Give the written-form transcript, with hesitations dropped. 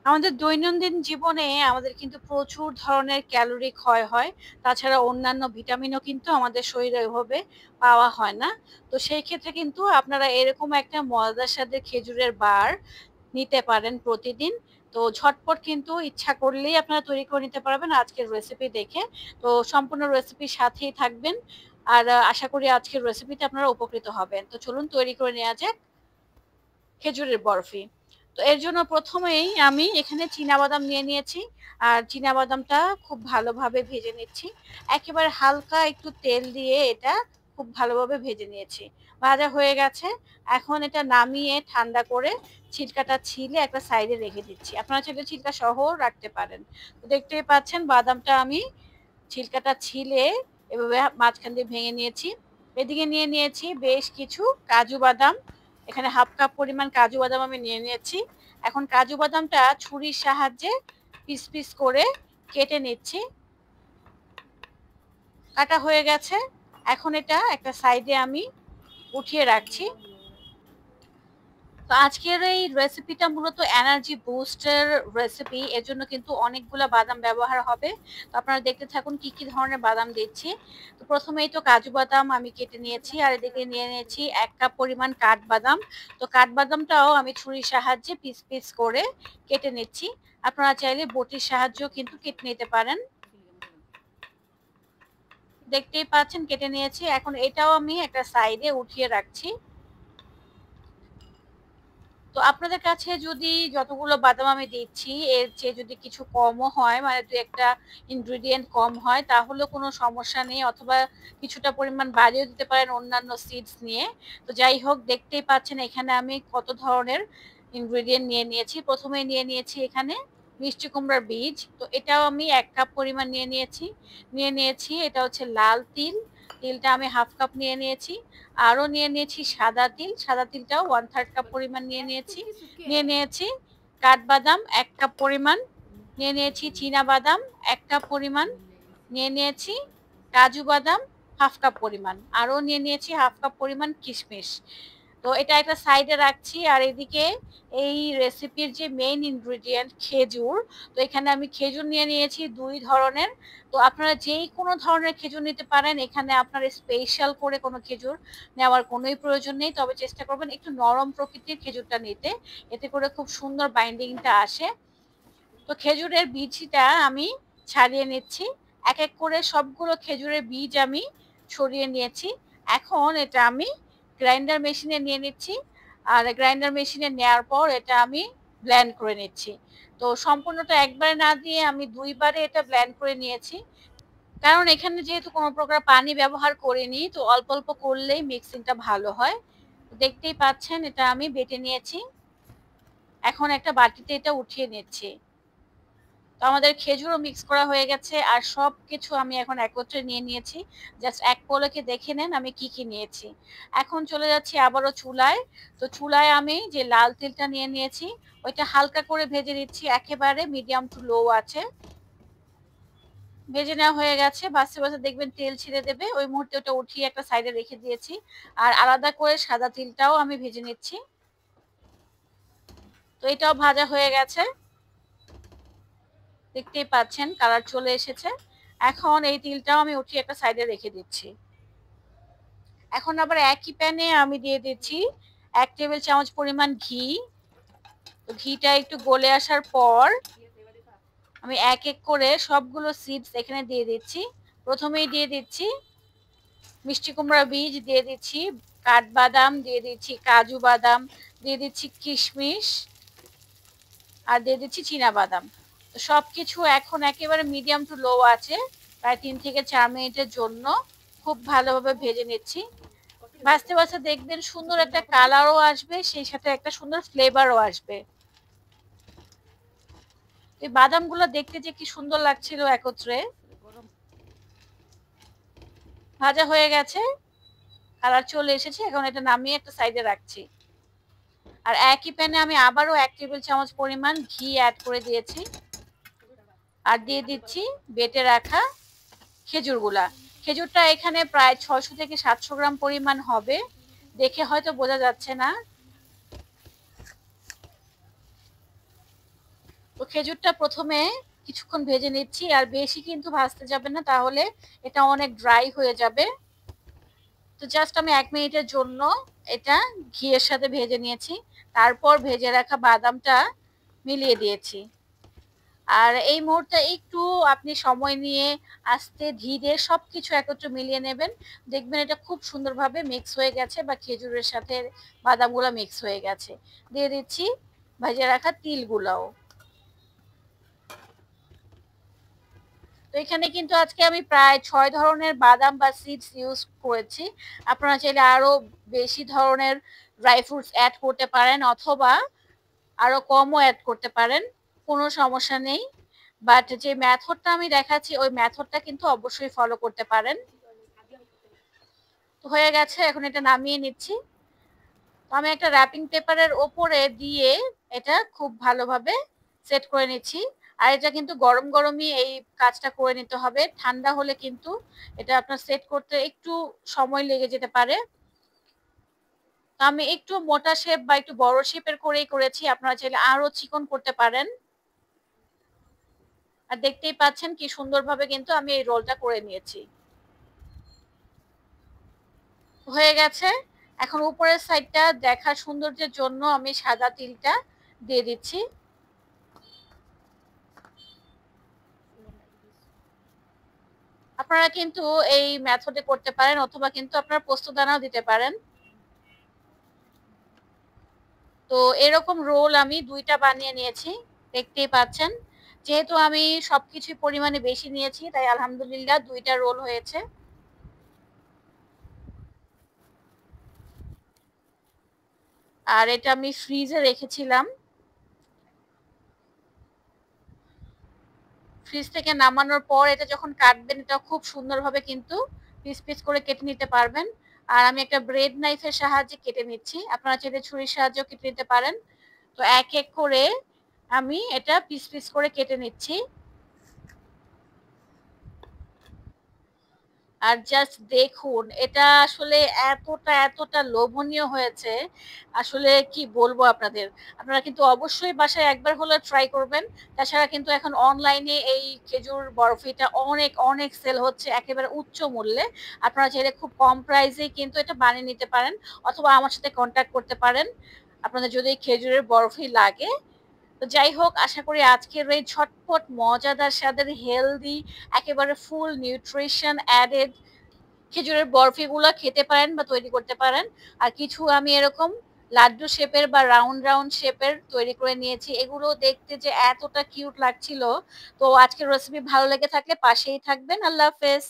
আমাদের দৈনন্দিন জীবনে আমাদের কিন্তু প্রচুর ধরনের ক্যালোরি ক্ষয় হয়। তাছাড়া অন্যান্য ভিটামিনও কিন্তু আমাদের শরীরে ওইভাবে পাওয়া হয় না। তো সেই ক্ষেত্রে কিন্তু আপনারা এরকম একটা মজাদার স্বাদের খেজুরের বার নিতে পারেন প্রতিদিন। তো ঝটপট কিন্তু ইচ্ছা করলেই আপনারা তৈরি করে নিতে পারবেন আজকের রেসিপি দেখে। তো সম্পূর্ণ রেসিপির সাথেই থাকবেন। আর আশা করি আজকের রেসিপিতে আপনারা উপকৃত হবেন। তো চলুন তৈরি করে নেওয়া যাক খেজুরের বরফি। তো এর জন্য ১ম এই আমি এখানে চিনাবাদাম নিয়ে নিয়েছি। আর চিনাবাদামটা খুব ভালোভাবে ভেজে নিচ্ছি। একেবারে হালকা একটু তেল দিয়ে এটা খুব ভালোভাবে ভেজে নিয়েছি। ভাজা হয়ে গেছে। এখন এটা নামিয়ে ঠান্ডা করে ছিলকাটা ছিলে একটা সাইডে রেখে দিচ্ছি। আপনারা চাইলে ছিলকা সহও রাখতে পারেন। তো দেখতেই পাচ্ছেন বাদামটা আমি ছিলকাটা ছিলে এভাবে মাঝখান দিয়ে ভেঙে নিয়েছি। এদিকে নিয়ে নিয়েছি বেশ কিছু কাজু বাদাম। এখানে 1/2 কাপ পরিমাণ কাজু বাদাম আমি নিয়ে নিয়েছি। এখন কাজু বাদামটা ছুরির সাহায্যে পিস, পিস করে কেটে নিচ্ছি। কাটা হয়ে গেছে। এখন এটা একটা সাইডে আমি উঠিয়ে রাখছি। তো আজকের এই রেসিপিটা মূলত এনার্জি বুস্টের রেসিপি। এজন্য কিন্তু অনেকগুলা বাদাম ব্যবহার হবে। তো আপনারা দেখতে থাকুন কি, কি ধরনের বাদাম দিচ্ছি। তো ১ম এই তো কাজু বাদাম আমি কেটে নিয়েছি। আর এদিকে নিয়ে নিয়েছি ১ কাপ পরিমাণ কাঠবাদাম। তো কাঠবাদামটাও আমি ছুরির সাহায্যে পিস, পিস করে কেটে নিচ্ছি। আপনারা চাইলে বটির সাহায্যেও কিন্তু কেটে নিতে পারেন। দেখতেই পাচ্ছেন কেটে নিয়েছি। এখন এটাও আমি একটা সাইডে উঠিয়ে রাখছি। তো আপনাদের কাছে যদি যতগুলো বাদাম আমি দিচ্ছি এর চেয়ে যদি কিছু কমও হয় মানে ২-১ টা ইনগ্রেডিয়েন্ট কম হয় তাহলেও কোনো সমস্যা নেই, অথবা কিছুটা পরিমাণ বাড়িয়েও দিতে পারেন অন্যান্য সিডস নিয়ে। তো যাই হোক দেখতেই পাচ্ছেন এখানে আমি কত ধরনের ইনগ্রেডিয়েন্ট নিয়ে নিয়েছি। ১ম এ নিয়ে নিয়েছি এখানে মিষ্টি কুমড়ার বীজ। তো এটাও আমি ১ কাপ পরিমাণ নিয়ে নিয়েছি। এটা হচ্ছে লাল তিল। তিলটা আমি 1/2 কাপ নিয়ে নিয়েছি। আরো নিয়ে নিয়েছি সাদা তিল। সাদা তিলটাও 1/3 কাপ পরিমাণ নিয়ে নিয়েছি। নিয়ে নিয়েছি কাঠবাদাম ১ কাপ পরিমাণ। নিয়ে নিয়েছি চীনাবাদাম ১ কাপ পরিমাণ। নিয়ে নিয়েছি কাজু বাদাম 1/2 কাপ পরিমাণ। আরো নিয়ে নিয়েছি 1/2 কাপ পরিমাণ কিশমিশ। তো এটা একটা সাইডে রাখছি। আর এদিকে এই রেসিপির যে মেইন ইনগ্রেডিয়েন্ট খেজুর। তো এখানে আমি খেজুর নিয়ে নিয়েছি ২ ধরনের। তো আপনারা যেই কোনো ধরনের খেজুর নিতে পারেন। এখানে আপনার স্পেশাল করে কোনো খেজুর নেওয়ার কোনোই প্রয়োজন নেই। তবে চেষ্টা করবেন একটু নরম প্রকৃতির খেজুরটা নিতে। এতে করে খুব সুন্দর বাইন্ডিংটা আসে। তো খেজুরের বীজটা আমি ছাড়িয়ে নিচ্ছি। এক, এক করে সবগুলো খেজুরের বীজ আমি ছড়িয়ে নিয়েছি। এখন এটা আমি গ্রাইন্ডার মেশিনে নিয়ে নিচ্ছি। আর গ্রাইন্ডার মেশিনে নেয়ার পর এটা আমি ব্লেন্ড করে নিচ্ছি। তো সম্পূর্ণটা একবারে না দিয়ে আমি ২ বারে এটা ব্লেন্ড করে নিয়েছি। কারণ এখানে যেহেতু কোনো প্রকার পানি ব্যবহার করিনি, তো অল্প, অল্প করলেই মিক্সিংটা ভালো হয়। দেখতেই পাচ্ছেন এটা আমি বেটে নিয়েছি। এখন একটা বাটিতে এটা উঠিয়ে নিচ্ছি। তো আমাদের খেজুরও মিক্স করা হয়ে গেছে। আর সবকিছু আমি এখন একত্রে নিয়ে নিয়েছি। জাস্ট এক পলকে দেখে নেন আমি কি, কি নিয়েছি। এখন চলে যাচ্ছি আবারও চুলায়। তো চুলায় আমি যে লাল তিলটা নিয়ে নিয়েছি, ওইটা হালকা করে ভেজে নিচ্ছি। একেবারে মিডিয়াম টু লো আছে। ভেজে নেওয়া হয়ে গেছে। ভাজতে, ভাজতে দেখবেন তেল ছেড়ে দেবে। ওই মুহূর্তে ওটা উঠিয়ে একটা সাইডে রেখে দিয়েছি। আর আলাদা করে সাদা তিলটাও আমি ভেজে নিচ্ছি। তো এটাও ভাজা হয়ে গেছে। দেখতেই পাচ্ছেন কালার চলে এসেছে। এখন এই তিলটাও আমি উঠিয়ে একটা সাইডে রেখে দিচ্ছি। এখন আবার একই প্যানে আমি দিয়ে দিচ্ছি ১ টেবিল চামচ পরিমাণ ঘি। তো ঘিটা একটু গলে আসার পর আমি এক, এক করে সবগুলো সিডস এখানে দিয়ে দিচ্ছি। ১ম এই দিয়ে দিচ্ছি মিষ্টি কুমড়া বীজ, দিয়ে দিচ্ছি কাঠবাদাম, দিয়ে দিচ্ছি কাজু বাদাম, দিয়ে দিচ্ছি কিশমিশ আর দিয়ে দিচ্ছি চীনাবাদাম। তো সবকিছু এখন একেবারে মিডিয়াম টু লো আছে প্রায় ৩ থেকে ৪ মিনিটের জন্য খুব ভালোভাবে ভেজে নিচ্ছি। ভাজতে, ভাজতে দেখবেন সুন্দর একটা কালারও আসবে, সেই সাথে একটা সুন্দর ফ্লেভারও আসবে। এই বাদামগুলো দেখতে যে কি সুন্দর লাগছিল একত্রে। ভাজা হয়ে গেছে, কালার চলে এসেছে। এখন এটা নামিয়ে একটা সাইডে রাখছি। আর একই প্যানে আমি আবারও ১ টেবিল চামচ পরিমাণ ঘি এড করে দিয়েছি। আর দিয়ে দিচ্ছি বেটে রাখা খেজুরগুলা। খেজুরটা এখানে প্রায় ৬০০ থেকে ৭০০ গ্রাম পরিমাণ হবে। দেখে হয়তো বোঝা যাচ্ছে না। খেজুরটা প্রথমে কিছুক্ষণ ভেজে নিচ্ছি, আর বেশি কিন্তু ভাজতে যাবে না, তাহলে এটা অনেক ড্রাই হয়ে যাবে। তো জাস্ট আমি 1 মিনিটের জন্য এটা ঘিয়ের সাথে ভেজে নিয়েছি, তারপর ভেজে রাখা বাদামটা মিলিয়ে দিয়েছি। আর এই মুহূর্তে একটু আপনি সময় নিয়ে আস্তে ধীরে সবকিছু একত্রে মিলিয়ে নেবেন, দেখবেন এটা খুব সুন্দরভাবে মিক্স হয়ে গেছে বা খেজুরের সাথে বাদামগুলো মিক্স হয়ে গেছে। দিয়ে দিচ্ছি ভেজে রাখা তিলগুলাও। তো এখানে কিন্তু আজকে আমি প্রায় 6 ধরনের বাদাম বা সিডস ইউজ করেছি। আপনারা চাইলে আরো বেশি ধরনের ড্রাই ফ্রুটস অ্যাড করতে পারেন, অথবা আরো কমও অ্যাড করতে পারেন, কোনো সমস্যা নেই। বাট যে মেথডটা আমি দেখাচ্ছি ওই মেথডটা কিন্তু অবশ্যই ফলো করতে পারেন। তো হয়ে গেছে, এখন এটা নামিয়ে নিচ্ছি। তো আমি একটা র্যাপিং পেপারের ওপরে দিয়ে এটা খুব ভালোভাবে সেট করে নিচ্ছি। আর এটা কিন্তু গরম গরমই এই কাজটা করে নিতে হবে, ঠান্ডা হলে কিন্তু এটা আপনার সেট করতে একটু সময় লেগে যেতে পারে। তো আমি একটু মোটা শেপ বা একটু বড় শেপের করেই করেছি, আপনারা চাইলে আরো চিকন করতে পারেন। আর দেখতেই পাচ্ছেন কি সুন্দরভাবে কিন্তু আমি এই রোলটা করে নিয়েছি। হয়ে গেছে। এখন উপরের সাইডটা দেখার সৌন্দর্যের জন্য আমি সাদা তিলটা দিয়ে দিচ্ছি। আপনারা কিন্তু এই মেথডে করতে পারেন, অথবা কিন্তু আপনারা পোস্তদানাও দিতে পারেন। তো এরকম রোল আমি 2টা বানিয়ে নিয়েছি, দেখতেই পাচ্ছেন। যেহেতু আমি সবকিছু পরিমাণে বেশি নিয়েছি, তাই আলহামদুলিল্লাহ 2টা রোল হয়েছে। আর এটা আমি ফ্রিজে রেখেছিলাম, ফ্রিজ থেকে নামানোর পর এটা যখন কাটবেন এটা খুব সুন্দরভাবে কিন্তু পিস পিস করে কেটে নিতে পারবেন। আর আমি একটা ব্রেড নাইফের সাহায্যে কেটে নিচ্ছি, আপনারা চাইলে ছুরির সাহায্যেও কেটে নিতে পারেন। তো এক এক করে আমি এটা পিস পিস করে কেটে নিচ্ছি। আর জাস্ট দেখুন, এটা আসলে এতটা এতটা লোভনীয় হয়েছে, আসলে কি বলবো আপনাদের। আপনারা কিন্তু অবশ্যই বাসায় একবার হলেও ট্রাই করবেন। তাছাড়া কিন্তু এখন অনলাইনে এই খেজুর বরফিটা অনেক অনেক সেল হচ্ছে একেবারে উচ্চ মূল্যে। আপনারা চাইলে খুব কম প্রাইসেই কিন্তু এটা বানিয়ে নিতে পারেন, অথবা আমার সাথে কন্ট্যাক্ট করতে পারেন আপনাদের যদি খেজুরের বরফি লাগে। তো যাই হোক, আশা করি আজকের এই ঝটপট মজাদার স্বাদের হেলদি একেবারে ফুল নিউট্রিশন অ্যাডেড খেজুরের বরফিগুলো খেতে পারেন বা তৈরি করতে পারেন। আর কিছু আমি এরকম লাড্ডু শেপের বা রাউন্ড রাউন্ড শেপের তৈরি করে নিয়েছি, এগুলো দেখতে যে এতটা কিউট লাগছিল। তো আজকের রেসিপি ভালো লেগে থাকলে পাশেই থাকবেন। আল্লাহ হাফেজ।